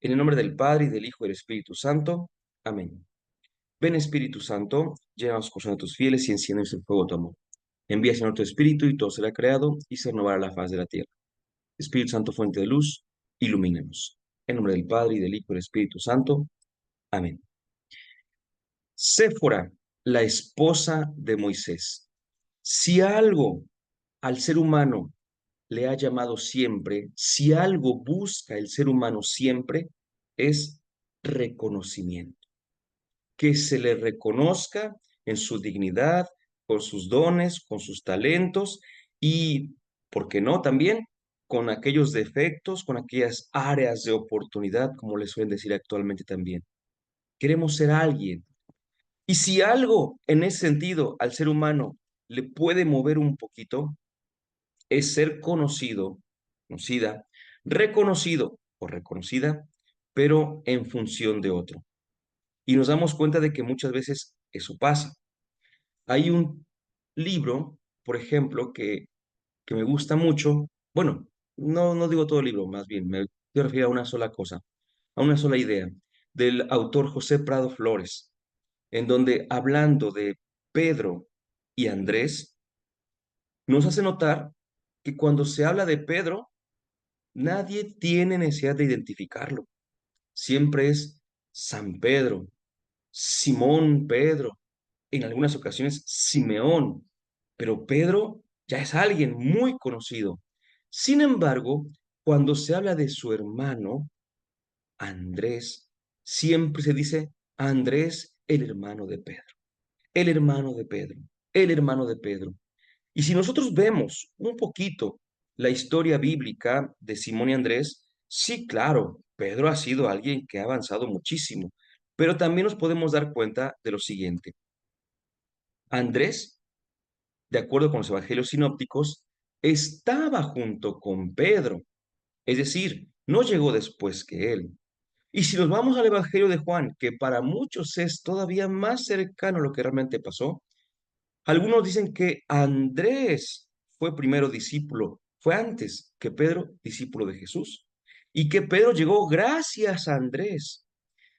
En el nombre del Padre, y del Hijo, y del Espíritu Santo. Amén. Ven, Espíritu Santo, llena los corazones de tus fieles y enciende el fuego de tu amor. Envía, Señor, tu Espíritu, y todo será creado, y se renovará la faz de la tierra. Espíritu Santo, fuente de luz, ilumínanos. En nombre del Padre, y del Hijo, y del Espíritu Santo. Amén. Séfora, la esposa de Moisés. Si algo al ser humano le ha llamado siempre, si algo busca el ser humano siempre, es reconocimiento. Que se le reconozca en su dignidad, con sus dones, con sus talentos y, ¿por qué no? También con aquellos defectos, con aquellas áreas de oportunidad, como le suelen decir actualmente también. Queremos ser alguien. Y si algo en ese sentido al ser humano le puede mover un poquito, es ser conocido, conocida, reconocido o reconocida, pero en función de otro. Y nos damos cuenta de que muchas veces eso pasa. Hay un libro, por ejemplo, que me gusta mucho. Bueno, no digo todo el libro, más bien, me quiero referir a una sola cosa, a una sola idea, del autor José Prado Flores, en donde hablando de Pedro y Andrés, nos hace notar que cuando se habla de Pedro, nadie tiene necesidad de identificarlo. Siempre es San Pedro, Simón Pedro, en algunas ocasiones Simeón, pero Pedro ya es alguien muy conocido. Sin embargo, cuando se habla de su hermano, Andrés, siempre se dice Andrés, el hermano de Pedro, el hermano de Pedro, el hermano de Pedro. Y si nosotros vemos un poquito la historia bíblica de Simón y Andrés, sí, claro, Pedro ha sido alguien que ha avanzado muchísimo, pero también nos podemos dar cuenta de lo siguiente. Andrés, de acuerdo con los evangelios sinópticos, estaba junto con Pedro, es decir, no llegó después que él. Y si nos vamos al evangelio de Juan, que para muchos es todavía más cercano a lo que realmente pasó, algunos dicen que Andrés fue primero discípulo, fue antes que Pedro discípulo de Jesús, y que Pedro llegó gracias a Andrés.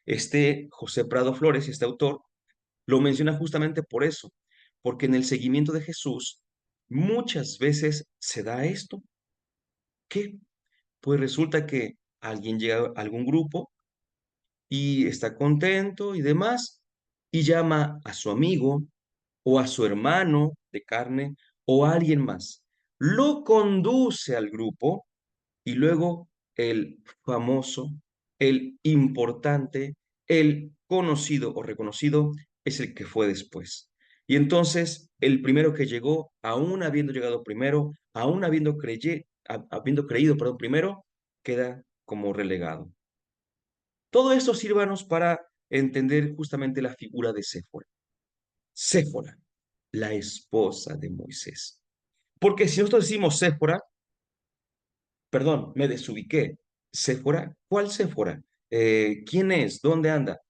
Este José Prado Flores, este autor, lo menciona justamente por eso, porque en el seguimiento de Jesús muchas veces se da esto. ¿Qué? Pues resulta que alguien llega a algún grupo y está contento y demás, y llama a su amigo o a su hermano de carne o a alguien más. Lo conduce al grupo y luego el famoso, el importante, el conocido o reconocido es el que fue después. Y entonces el primero que llegó, aún habiendo llegado primero, aún habiendo creído, perdón, primero, queda como relegado. Todo esto sírvanos para entender justamente la figura de Séfora. Séfora, la esposa de Moisés. Porque si nosotros decimos Séfora, perdón, me desubiqué. Séfora, ¿cuál Séfora? ¿Quién es? ¿Dónde anda?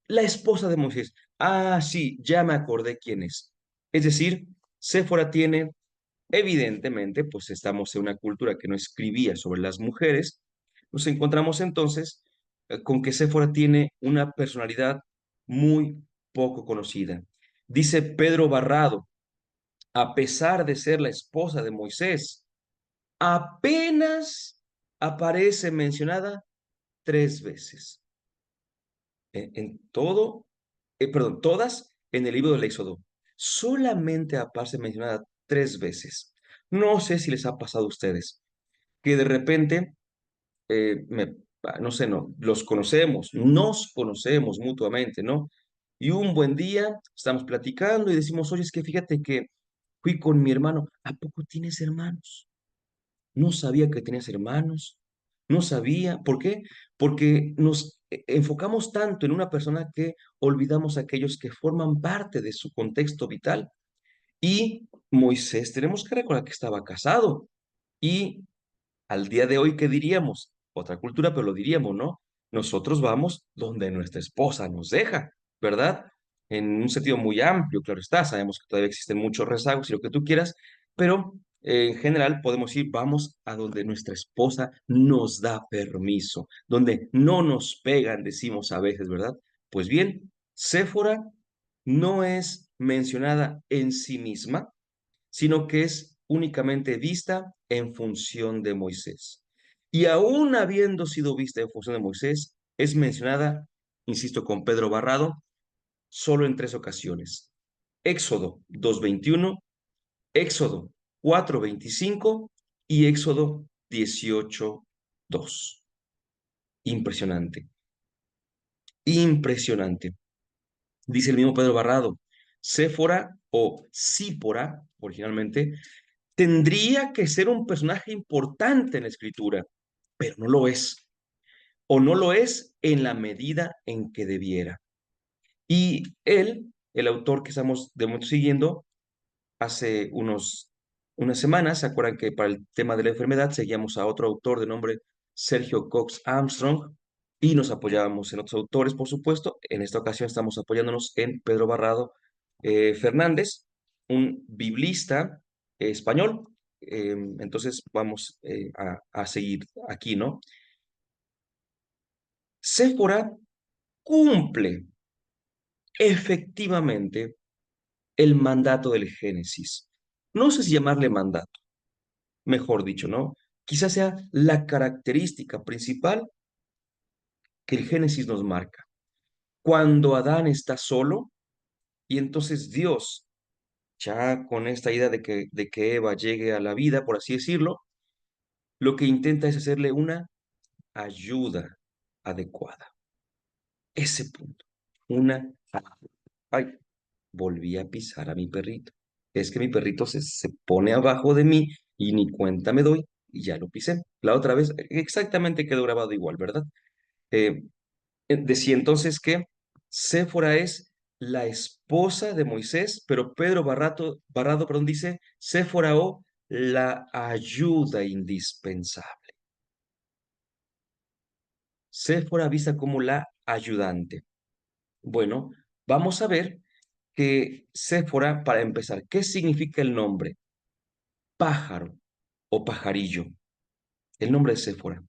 La esposa de Moisés. Ah, sí, ya me acordé quién es. Es decir, Séfora tiene, evidentemente, pues estamos en una cultura que no escribía sobre las mujeres. Nos encontramos entonces con que Séfora tiene una personalidad muy poco conocida. Dice Pedro Barrado, a pesar de ser la esposa de Moisés, apenas aparece mencionada 3 veces. En todo, perdón, todas en el libro del Éxodo. Solamente aparece mencionada 3 veces. No sé si les ha pasado a ustedes, que de repente, no sé, no, los conocemos, nos conocemos mutuamente, ¿no? Y un buen día estamos platicando y decimos, oye, es que fíjate que fui con mi hermano. ¿A poco tienes hermanos? No sabía que tenías hermanos, no sabía. ¿Por qué? Porque nos enfocamos tanto en una persona que olvidamos a aquellos que forman parte de su contexto vital. Y Moisés, tenemos que recordar que estaba casado. Y al día de hoy, ¿qué diríamos? Otra cultura, pero lo diríamos, ¿no? Nosotros vamos donde nuestra esposa nos deja, ¿verdad? En un sentido muy amplio, claro está, sabemos que todavía existen muchos rezagos y lo que tú quieras, pero En general podemos ir, vamos a donde nuestra esposa nos da permiso, donde no nos pegan, decimos a veces, ¿verdad? Pues bien, Séfora no es mencionada en sí misma, sino que es únicamente vista en función de Moisés. Y aún habiendo sido vista en función de Moisés, es mencionada, insisto, con Pedro Barrado, solo en 3 ocasiones. Éxodo 2:21, Éxodo 4:25 y Éxodo 18:2. Impresionante, impresionante. Dice el mismo Pedro Barrado, Séfora o Sípora, originalmente, tendría que ser un personaje importante en la escritura, pero no lo es, o no lo es en la medida en que debiera. Y él, el autor que estamos de momento siguiendo, hace unas semanas, ¿se acuerdan que para el tema de la enfermedad seguíamos a otro autor de nombre Sergio Cox Armstrong y nos apoyábamos en otros autores, por supuesto? En esta ocasión estamos apoyándonos en Pedro Barrado Fernández, un biblista español. Entonces vamos a seguir aquí, ¿no? Séfora cumple efectivamente el mandato del Génesis. No sé si llamarle mandato, mejor dicho, ¿no? Quizás sea la característica principal que el Génesis nos marca. Cuando Adán está solo y entonces Dios, ya con esta idea de que Eva llegue a la vida, por así decirlo, lo que intenta es hacerle una ayuda adecuada. Ese punto. Una... Ay, volví a pisar a mi perrito. Es que mi perrito se pone abajo de mí y ni cuenta me doy y ya lo pisé. La otra vez exactamente quedó grabado igual, ¿verdad? Eh, Decía entonces que Séfora es la esposa de Moisés, pero Pedro Barrado, perdón, dice Séfora o la ayuda indispensable. Séfora vista como la ayudante. Bueno, vamos a ver que Séfora, para empezar, ¿qué significa el nombre? Pájaro o pajarillo, el nombre de Séfora.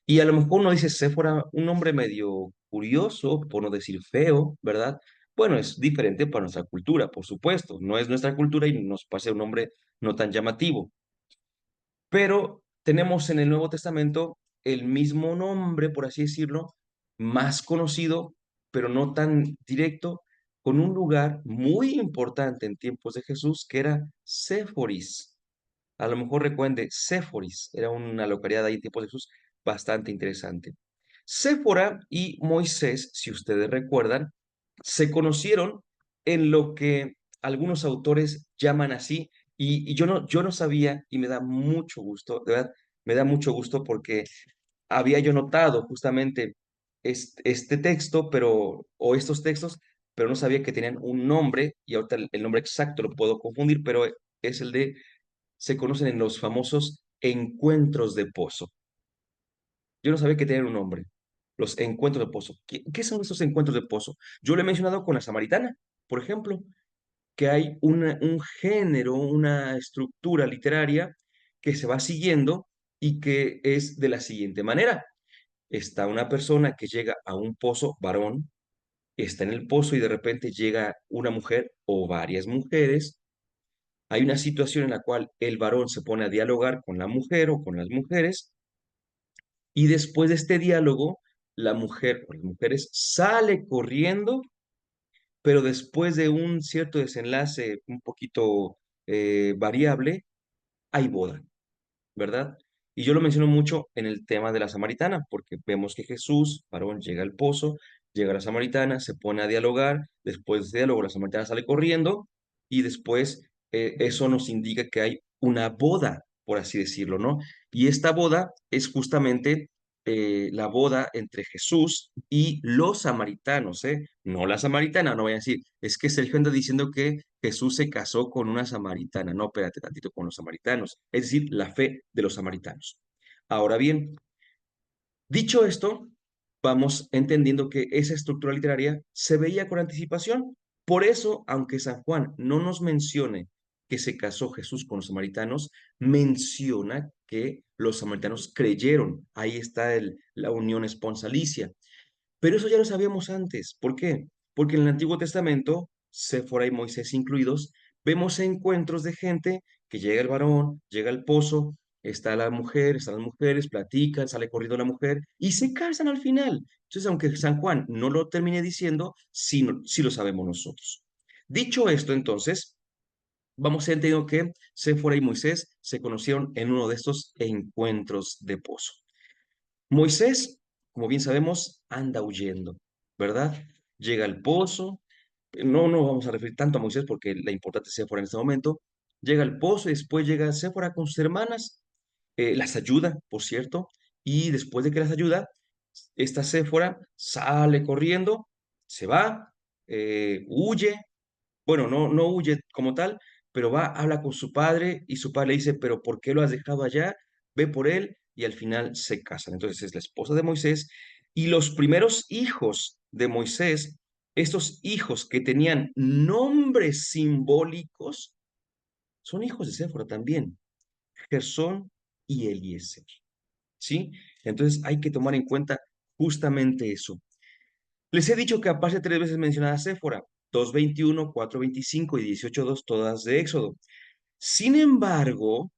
Y a lo mejor uno dice Séfora, un nombre medio curioso, por no decir feo, ¿verdad? Bueno, es diferente para nuestra cultura, por supuesto. No es nuestra cultura y nos parece un nombre no tan llamativo. Pero tenemos en el Nuevo Testamento el mismo nombre, por así decirlo, más conocido, pero no tan directo, con un lugar muy importante en tiempos de Jesús, que era Séforis. A lo mejor recuerde, Séforis era una localidad ahí en tiempos de Jesús bastante interesante. Séfora y Moisés, si ustedes recuerdan, se conocieron en lo que algunos autores llaman así, y yo no sabía y me da mucho gusto, de verdad, me da mucho gusto porque había yo notado justamente este texto, o estos textos, pero no sabía que tenían un nombre, y ahorita el nombre exacto lo puedo confundir, pero es el de, se conocen en los famosos encuentros de pozo. Yo no sabía que tenían un nombre, los encuentros de pozo. ¿Qué son estos encuentros de pozo? Yo lo he mencionado con la samaritana, por ejemplo, que hay un género, una estructura literaria que se va siguiendo y que es de la siguiente manera. Está una persona que llega a un pozo, varón, está en el pozo y de repente llega una mujer o varias mujeres. Hay una situación en la cual el varón se pone a dialogar con la mujer o con las mujeres y después de este diálogo, la mujer o las mujeres sale corriendo, pero después de un cierto desenlace un poquito variable, hay boda. ¿Verdad? Y yo lo menciono mucho en el tema de la samaritana, porque vemos que Jesús, varón, llega al pozo, llega a la samaritana, se pone a dialogar, después de ese diálogo la samaritana sale corriendo y después eso nos indica que hay una boda, por así decirlo, ¿no? Y esta boda es justamente la boda entre Jesús y los samaritanos, ¿eh? No la samaritana, no voy a decir, es que Sergio anda diciendo que Jesús se casó con una samaritana. No, espérate tantito, con los samaritanos, es decir, la fe de los samaritanos. Ahora bien, dicho esto, vamos entendiendo que esa estructura literaria se veía con anticipación. Por eso, aunque San Juan no nos mencione que se casó Jesús con los samaritanos, menciona que los samaritanos creyeron. Ahí está la unión esponsalicia. Pero eso ya lo sabíamos antes. ¿Por qué? Porque en el Antiguo Testamento, Séfora y Moisés incluidos, vemos encuentros de gente que llega el varón, llega al pozo, está la mujer, están las mujeres, platican, sale corriendo la mujer y se casan al final. Entonces, aunque San Juan no lo termine diciendo, sí, sí lo sabemos nosotros. Dicho esto, entonces, vamos a entender que Séfora y Moisés se conocieron en uno de estos encuentros de pozo. Moisés, como bien sabemos, anda huyendo, ¿verdad? Llega al pozo, no vamos a referir tanto a Moisés porque la importante es Séfora en este momento. Llega al pozo y después llega Séfora con sus hermanas, las ayuda, por cierto, y después de que las ayuda, esta Séfora sale corriendo, se va, huye, bueno, no huye como tal, pero va, habla con su padre y su padre le dice, pero ¿por qué lo has dejado allá? Ve por él y al final se casan. Entonces es la esposa de Moisés y los primeros hijos de Moisés, estos hijos que tenían nombres simbólicos, son hijos de Séfora también, Gersón y Eliezer, ¿sí? Entonces hay que tomar en cuenta justamente eso. Les he dicho que aparece tres veces mencionada Séfora, 2:21, 4:25 y 18:2, todas de Éxodo. Sin embargo,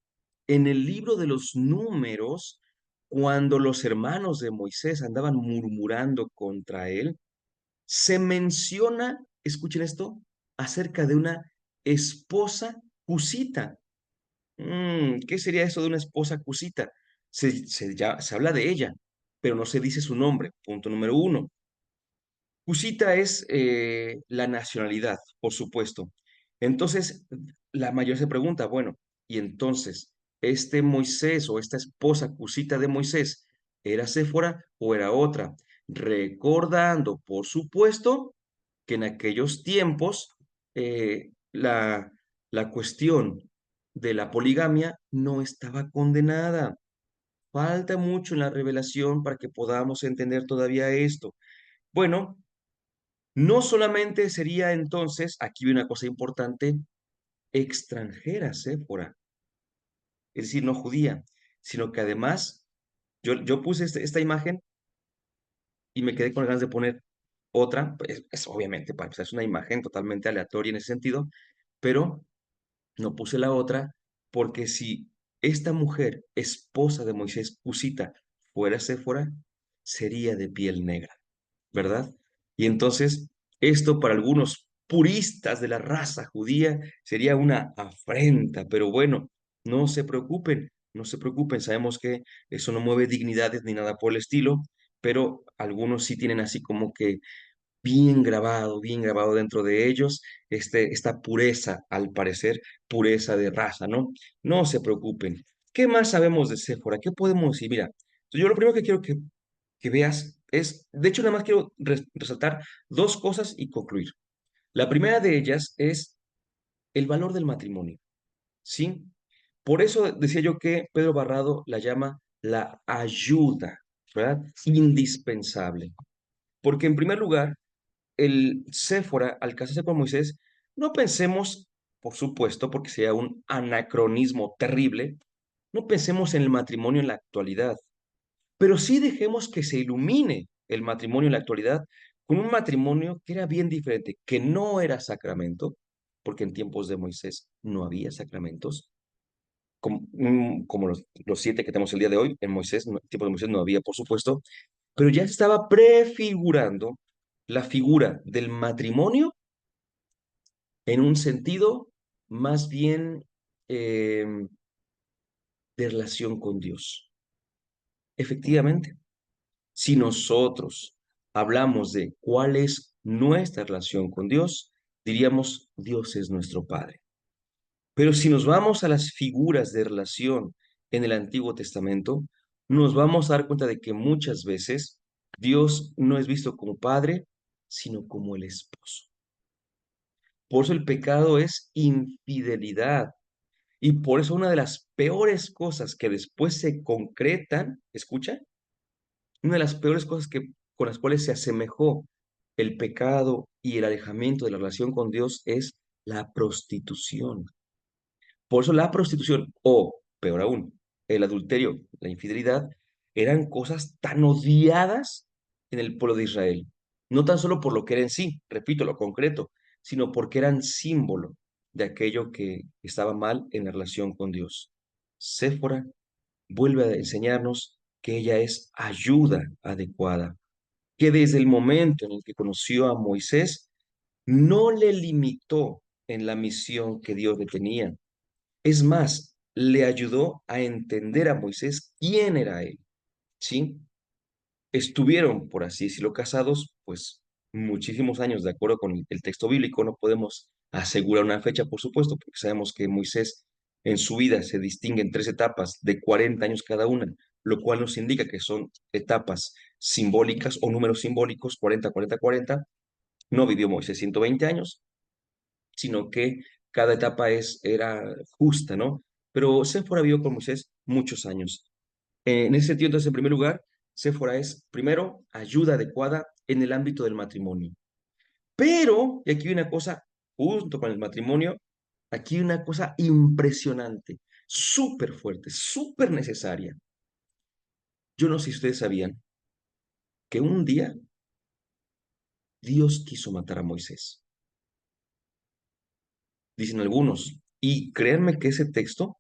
en el libro de los Números, cuando los hermanos de Moisés andaban murmurando contra él, se menciona, escuchen esto, acerca de una esposa cusita. ¿Qué sería eso de una esposa cusita? Se habla de ella, pero no se dice su nombre, punto número uno. Cusita es la nacionalidad, por supuesto. Entonces, la mayor se pregunta, bueno, y entonces, ¿este Moisés o esta esposa Cusita de Moisés era Séfora o era otra? Recordando, por supuesto, que en aquellos tiempos la cuestión de la poligamia no estaba condenada. Falta mucho en la revelación para que podamos entender todavía esto. Bueno, no solamente sería entonces, aquí hay una cosa importante, extranjera, Séfora, es decir, no judía, sino que además, yo puse esta imagen y me quedé con ganas de poner otra, pues, es obviamente, para empezar, es una imagen totalmente aleatoria en ese sentido, pero no puse la otra porque si esta mujer, esposa de Moisés, Cusita, fuera Séfora, sería de piel negra. ¿Verdad? Y entonces, esto para algunos puristas de la raza judía sería una afrenta, pero bueno, no se preocupen, no se preocupen, sabemos que eso no mueve dignidades ni nada por el estilo, pero algunos sí tienen así como que bien grabado dentro de ellos, esta pureza, al parecer, pureza de raza, ¿no? No se preocupen. ¿Qué más sabemos de Séfora? ¿Qué podemos decir? Mira, yo lo primero que quiero que veas es, de hecho, nada más quiero resaltar dos cosas y concluir. La primera de ellas es el valor del matrimonio, ¿sí? Por eso decía yo que Pedro Barrado la llama la ayuda, ¿verdad? Indispensable. Porque en primer lugar, el Séfora, al casarse con Moisés, no pensemos, por supuesto, porque sería un anacronismo terrible, no pensemos en el matrimonio en la actualidad, pero sí dejemos que se ilumine el matrimonio en la actualidad con un matrimonio que era bien diferente, que no era sacramento, porque en tiempos de Moisés no había sacramentos, como los 7 que tenemos el día de hoy, en Moisés, en tiempos de Moisés no había, por supuesto, pero ya se estaba prefigurando la figura del matrimonio en un sentido más bien de relación con Dios. Efectivamente, si nosotros hablamos de cuál es nuestra relación con Dios, diríamos Dios es nuestro Padre. Pero si nos vamos a las figuras de relación en el Antiguo Testamento, nos vamos a dar cuenta de que muchas veces Dios no es visto como Padre, sino como el esposo. Por eso el pecado es infidelidad. Y por eso una de las peores cosas que después se concretan, escucha, una de las peores cosas con las cuales se asemejó el pecado y el alejamiento de la relación con Dios es la prostitución. Por eso la prostitución, o peor aún, el adulterio, la infidelidad, eran cosas tan odiadas en el pueblo de Israel. No tan solo por lo que era en sí, repito, lo concreto, sino porque eran símbolo de aquello que estaba mal en la relación con Dios. Séfora vuelve a enseñarnos que ella es ayuda adecuada, que desde el momento en el que conoció a Moisés, no le limitó en la misión que Dios le tenía. Es más, le ayudó a entender a Moisés quién era él, ¿sí? Estuvieron, por así decirlo, casados, pues muchísimos años, de acuerdo con el texto bíblico. No podemos asegurar una fecha, por supuesto, porque sabemos que Moisés en su vida se distingue en tres etapas de 40 años cada una, lo cual nos indica que son etapas simbólicas o números simbólicos, 40, 40, 40. No vivió Moisés 120 años, sino que cada etapa era justa, ¿no? Pero Séfora vivió con Moisés muchos años. En ese sentido, entonces, en primer lugar, Séfora es, primero, ayuda adecuada en el ámbito del matrimonio. Pero, y aquí hay una cosa, junto con el matrimonio, aquí hay una cosa impresionante, súper fuerte, súper necesaria. Yo no sé si ustedes sabían que un día Dios quiso matar a Moisés, dicen algunos. Y créanme que ese texto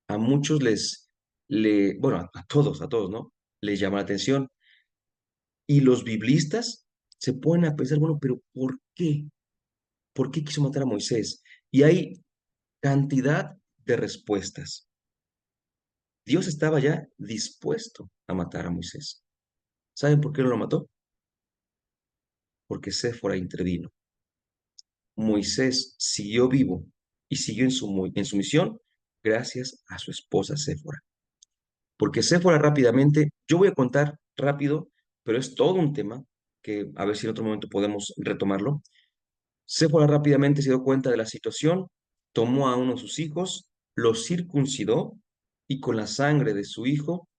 a muchos bueno, a todos, ¿no? Les llama la atención. Y los biblistas se ponen a pensar, bueno, pero ¿por qué? ¿Por qué quiso matar a Moisés? Y hay cantidad de respuestas. Dios estaba ya dispuesto a matar a Moisés. ¿Saben por qué no lo mató? Porque Séfora intervino. Moisés siguió vivo y siguió en su misión gracias a su esposa Séfora. Porque Séfora rápidamente, yo voy a contar rápido, pero es todo un tema que a ver si en otro momento podemos retomarlo. Séfora rápidamente se dio cuenta de la situación, tomó a uno de sus hijos, lo circuncidó y con la sangre de su hijo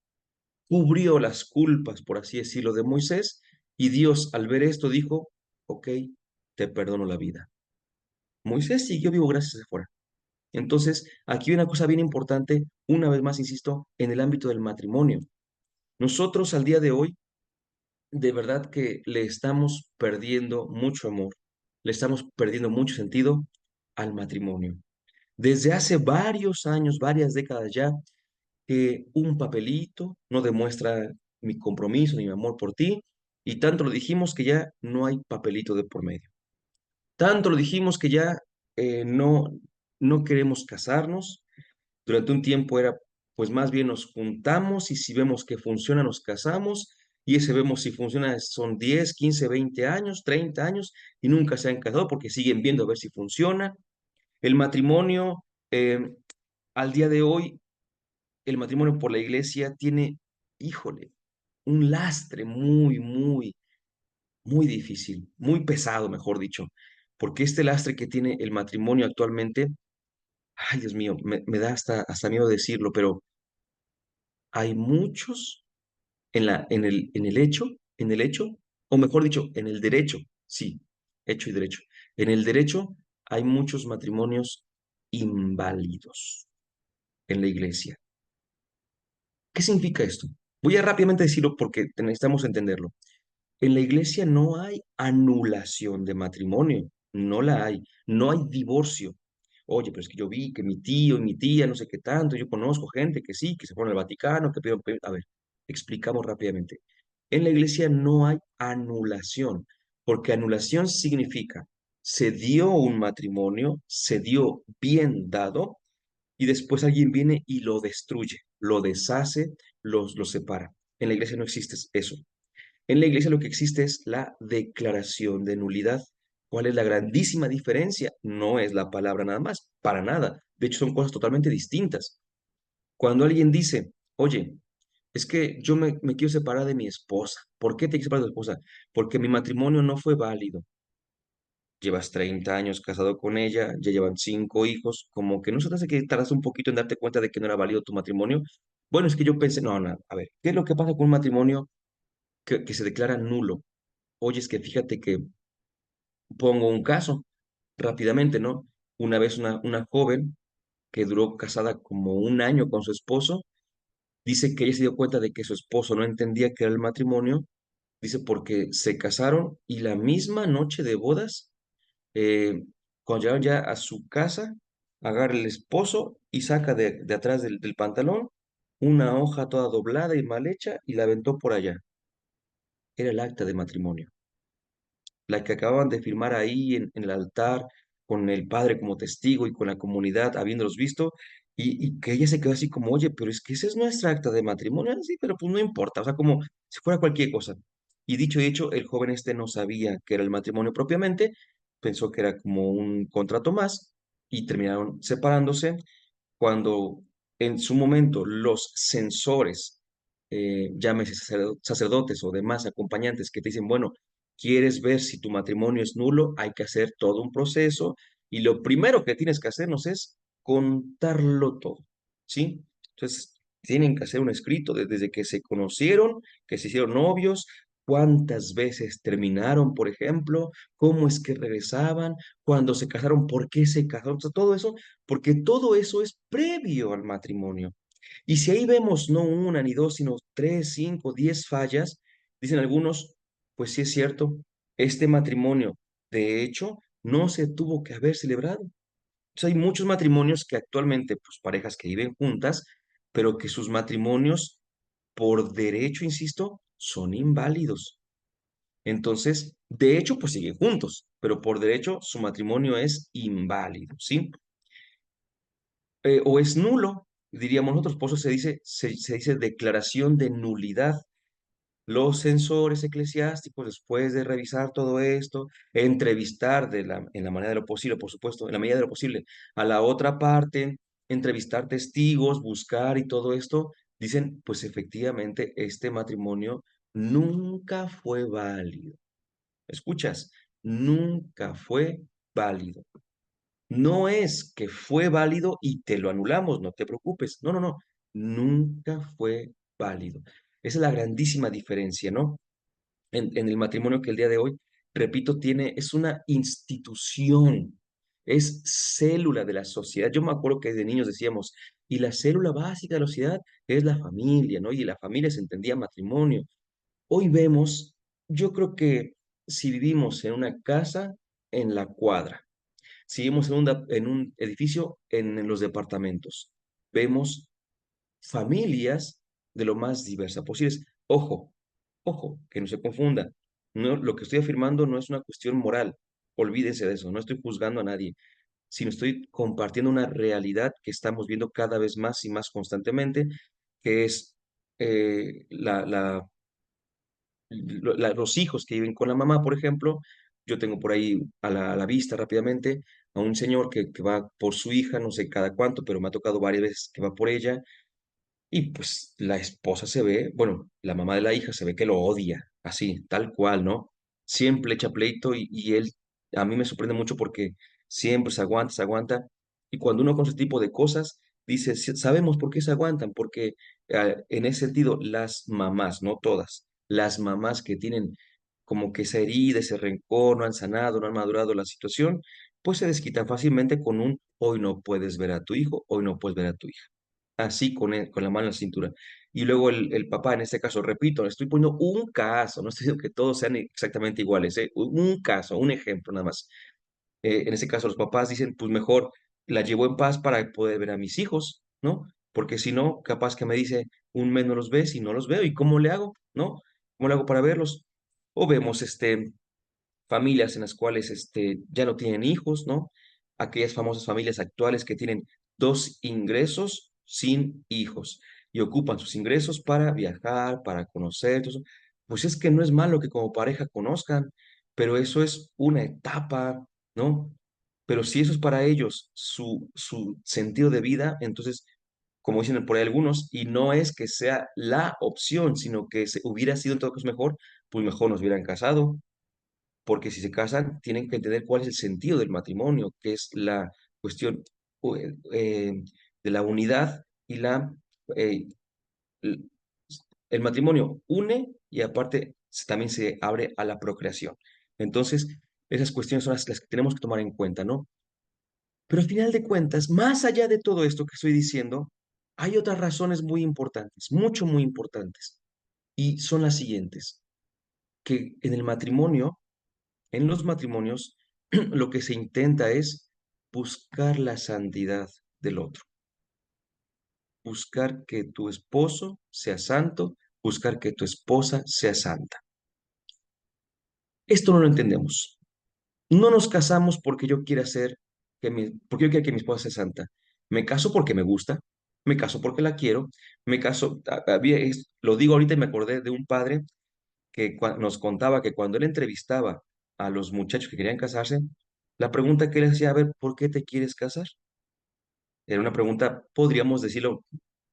cubrió las culpas, por así decirlo, de Moisés. Y Dios, al ver esto, dijo, ok, te perdono la vida. Moisés siguió vivo gracias a Séfora. Entonces, aquí hay una cosa bien importante, una vez más, insisto, en el ámbito del matrimonio. Nosotros al día de hoy, de verdad que le estamos perdiendo mucho amor, le estamos perdiendo mucho sentido al matrimonio. Desde hace varios años, varias décadas ya, que un papelito no demuestra mi compromiso ni mi amor por ti, y tanto lo dijimos que ya no hay papelito de por medio. Tanto lo dijimos que ya no queremos casarnos. Durante un tiempo era, pues más bien nos juntamos y si vemos que funciona, nos casamos. Y ese vemos si funciona son 10 15 20 años, 30 años y nunca se han casado porque siguen viendo a ver si funciona. El matrimonio, al día de hoy, el matrimonio por la iglesia tiene, híjole, un lastre muy difícil, muy pesado, mejor dicho, porque este lastre que tiene el matrimonio actualmente, ay Dios mío, me da hasta miedo decirlo, pero hay muchos en el hecho, o mejor dicho, en el derecho, sí, hecho y derecho. En el derecho hay muchos matrimonios inválidos en la iglesia. ¿Qué significa esto? Voy a rápidamente decirlo porque necesitamos entenderlo. En la iglesia no hay anulación de matrimonio, no la hay, no hay divorcio. Oye, pero es que yo vi que mi tío y mi tía, no sé qué tanto, yo conozco gente que sí, que se pone al Vaticano, que piden, a ver, explicamos rápidamente. En la iglesia no hay anulación, porque anulación significa se dio un matrimonio, se dio bien dado, y después alguien viene y lo destruye, lo deshace, lo separa. En la iglesia no existe eso. En la iglesia lo que existe es la declaración de nulidad. ¿Cuál es la grandísima diferencia? No es la palabra nada más, para nada. De hecho, son cosas totalmente distintas. Cuando alguien dice, oye, es que yo me quiero separar de mi esposa. ¿Por qué te quieres separar de tu esposa? Porque mi matrimonio no fue válido. Llevas 30 años casado con ella, ya llevan 5 hijos, como que no se te hace que tardas un poquito en darte cuenta de que no era válido tu matrimonio. Bueno, es que yo pensé, no, no, a ver, ¿qué es lo que pasa con un matrimonio que se declara nulo? Oye, es que fíjate que pongo un caso rápidamente, ¿no? Una vez una joven que duró casada como un año con su esposo, dice que ella se dio cuenta de que su esposo no entendía qué era el matrimonio, dice porque se casaron y la misma noche de bodas, eh, cuando llegaron ya a su casa, agarra el esposo y saca de atrás del pantalón una hoja toda doblada y mal hecha y la aventó por allá. Era el acta de matrimonio, la que acababan de firmar ahí en el altar, con el padre como testigo y con la comunidad habiéndolos visto, y que ella se quedó así como, oye, pero es que esa es nuestra acta de matrimonio, sí, pero pues no importa, o sea, como si fuera cualquier cosa. Y dicho y hecho, el joven este no sabía que era el matrimonio propiamente, pensó que era como un contrato más, y terminaron separándose cuando en su momento los censores, llámese sacerdotes o demás acompañantes que te dicen, bueno, quieres ver si tu matrimonio es nulo, hay que hacer todo un proceso y lo primero que tienes que hacernos es contarlo todo, ¿sí? Entonces, tienen que hacer un escrito desde que se conocieron, que se hicieron novios, cuántas veces terminaron, por ejemplo, cómo es que regresaban, cuando se casaron, por qué se casaron, o sea, todo eso porque todo eso es previo al matrimonio. Y si ahí vemos no una ni dos, sino tres, cinco, 10 fallas, dicen algunos, pues sí es cierto, este matrimonio, de hecho, no se tuvo que haber celebrado. Hay muchos matrimonios que actualmente, pues parejas que viven juntas, pero que sus matrimonios, por derecho, insisto, son inválidos. Entonces, de hecho, pues siguen juntos, pero por derecho su matrimonio es inválido, ¿sí? O es nulo, diríamos nosotros, por eso se dice declaración de nulidad. Los censores eclesiásticos, después de revisar todo esto, entrevistar en la manera de lo posible, por supuesto, en la medida de lo posible, a la otra parte, entrevistar testigos, buscar y todo esto, dicen, pues efectivamente, este matrimonio nunca fue válido. ¿Escuchas? Nunca fue válido. No es que fue válido y te lo anulamos, no te preocupes. No, no, no. Nunca fue válido. Esa es la grandísima diferencia, ¿no? En el matrimonio que el día de hoy, repito, es una institución, es célula de la sociedad. Yo me acuerdo que desde niños decíamos, y la célula básica de la sociedad es la familia, ¿no? Y la familia se entendía matrimonio. Hoy vemos, yo creo que si vivimos en una casa, en la cuadra. Seguimos en un edificio en los departamentos. Vemos familias de lo más diversas posibles. Ojo, ojo, que no se confunda. No, lo que estoy afirmando no es una cuestión moral. Olvídense de eso. No estoy juzgando a nadie, sino estoy compartiendo una realidad que estamos viendo cada vez más y más constantemente, que es la los hijos que viven con la mamá, por ejemplo, yo tengo por ahí a la vista rápidamente a un señor que va por su hija, no sé cada cuánto, pero me ha tocado varias veces que va por ella, y pues la esposa se ve, bueno, la mamá de la hija se ve que lo odia, así, tal cual, ¿no? Siempre le echa pleito y él, a mí me sorprende mucho porque siempre se aguanta, y cuando uno con ese tipo de cosas, dice, Sabemos por qué se aguantan, porque en ese sentido, las mamás, no todas, las mamás que tienen como que esa herida, ese rencor, no han sanado, no han madurado la situación, pues se desquitan fácilmente con un, hoy no puedes ver a tu hijo, hoy no puedes ver a tu hija así con la mano en la cintura. Y luego el papá, en este caso, repito, le estoy poniendo un caso, no estoy diciendo que todos sean exactamente iguales, ¿eh? Un caso, un ejemplo nada más. En ese caso, los papás dicen, pues mejor la llevo en paz para poder ver a mis hijos, ¿no? Porque si no, capaz que me dice, un mes no los ves y no los veo, ¿y cómo le hago? ¿No? ¿Cómo le hago para verlos? O vemos, familias en las cuales ya no tienen hijos, ¿no? Aquellas famosas familias actuales que tienen dos ingresos sin hijos y ocupan sus ingresos para viajar, para conocer, todo eso. Pues es que no es malo que como pareja conozcan, pero eso es una etapa, ¿no? Pero si eso es para ellos su sentido de vida, entonces, como dicen por ahí algunos, y no es que sea la opción, sino que hubiera sido en todo caso mejor, pues mejor nos hubieran casado, porque si se casan, tienen que entender cuál es el sentido del matrimonio, que es la cuestión de la unidad y eh, l- el matrimonio une y aparte también se abre a la procreación. Entonces, esas cuestiones son las que tenemos que tomar en cuenta, ¿no? Pero al final de cuentas, más allá de todo esto que estoy diciendo, hay otras razones muy importantes, mucho, muy importantes. Y son las siguientes, que en el matrimonio, en los matrimonios, lo que se intenta es buscar la santidad del otro, buscar que tu esposo sea santo, buscar que tu esposa sea santa. Esto no lo entendemos. No nos casamos porque yo quiera ser, porque yo quiera que mi esposa sea santa. Me caso porque me gusta, me caso porque la quiero, me caso, lo digo ahorita y me acordé de un padre que nos contaba que cuando él entrevistaba a los muchachos que querían casarse, la pregunta que él hacía, a ver, ¿por qué te quieres casar? Era una pregunta, podríamos decirlo,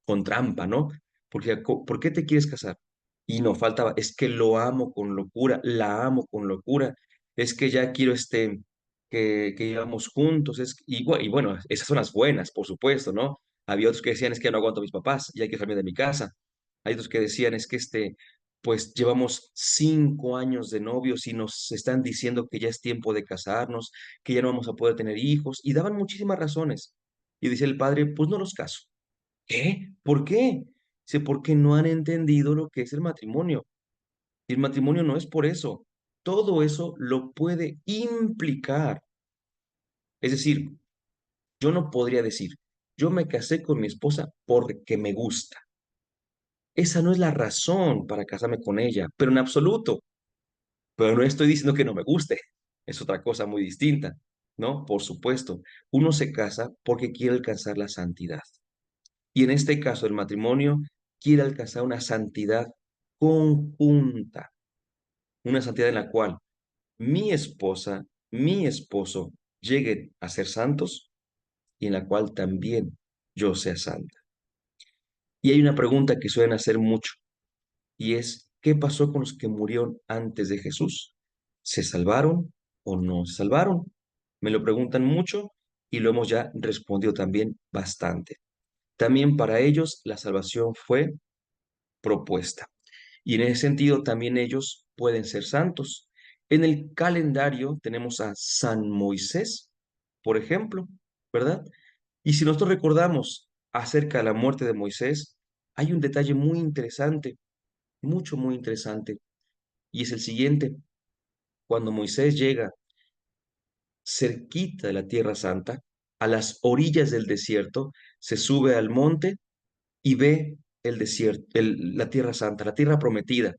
con trampa, ¿no? Porque, ¿por qué te quieres casar? Y no faltaba, es que lo amo con locura, la amo con locura, es que ya quiero que vivamos juntos, y bueno, esas son las buenas, por supuesto, ¿no? Había otros que decían, es que ya no aguanto a mis papás, ya hay que salirme de mi casa. Hay otros que decían, es que pues llevamos 5 años de novios y nos están diciendo que ya es tiempo de casarnos, que ya no vamos a poder tener hijos, y daban muchísimas razones. Y dice el padre, pues no los caso. ¿Qué? ¿Por qué? Dice, porque no han entendido lo que es el matrimonio. Y el matrimonio no es por eso. Todo eso lo puede implicar. Es decir, yo no podría decir, yo me casé con mi esposa porque me gusta. Esa no es la razón para casarme con ella, pero en absoluto. Pero no estoy diciendo que no me guste. Es otra cosa muy distinta, ¿no? Por supuesto, uno se casa porque quiere alcanzar la santidad. Y en este caso, el matrimonio quiere alcanzar una santidad conjunta, una santidad en la cual mi esposa, mi esposo lleguen a ser santos y en la cual también yo sea santa. Y hay una pregunta que suelen hacer mucho y es, ¿qué pasó con los que murieron antes de Jesús? ¿Se salvaron o no se salvaron? Me lo preguntan mucho y lo hemos ya respondido también bastante. También para ellos la salvación fue propuesta. Y en ese sentido también ellos pueden ser santos. En el calendario tenemos a San Moisés, por ejemplo, ¿verdad? Y si nosotros recordamos acerca de la muerte de Moisés, hay un detalle muy interesante, mucho, muy interesante, y es el siguiente. Cuando Moisés llega cerquita de la Tierra Santa, a las orillas del desierto, se sube al monte y ve el desierto, la Tierra Santa, la Tierra prometida,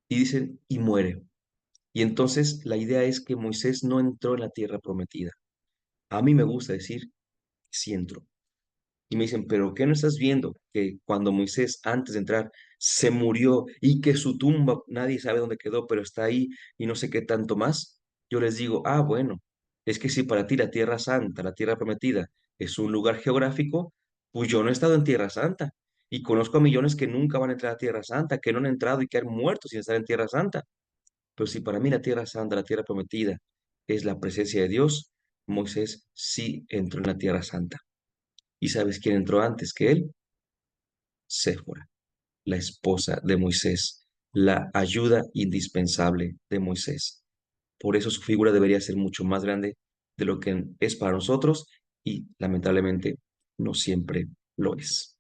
y dicen, y muere. Y entonces la idea es que Moisés no entró en la tierra prometida. A mí me gusta decir, sí entró. Y me dicen, pero ¿qué no estás viendo? Que cuando Moisés, antes de entrar, se murió y que su tumba, nadie sabe dónde quedó, pero está ahí y no sé qué tanto más. Yo les digo, ah, bueno, es que si para ti la tierra santa, la tierra prometida, es un lugar geográfico, pues yo no he estado en tierra santa. Y conozco a millones que nunca van a entrar a tierra santa, que no han entrado y que han muerto sin estar en tierra santa. Pero si para mí la tierra santa, la tierra prometida, es la presencia de Dios, Moisés sí entró en la tierra santa. ¿Y sabes quién entró antes que él? Séfora, la esposa de Moisés, la ayuda indispensable de Moisés. Por eso su figura debería ser mucho más grande de lo que es para nosotros y lamentablemente no siempre lo es.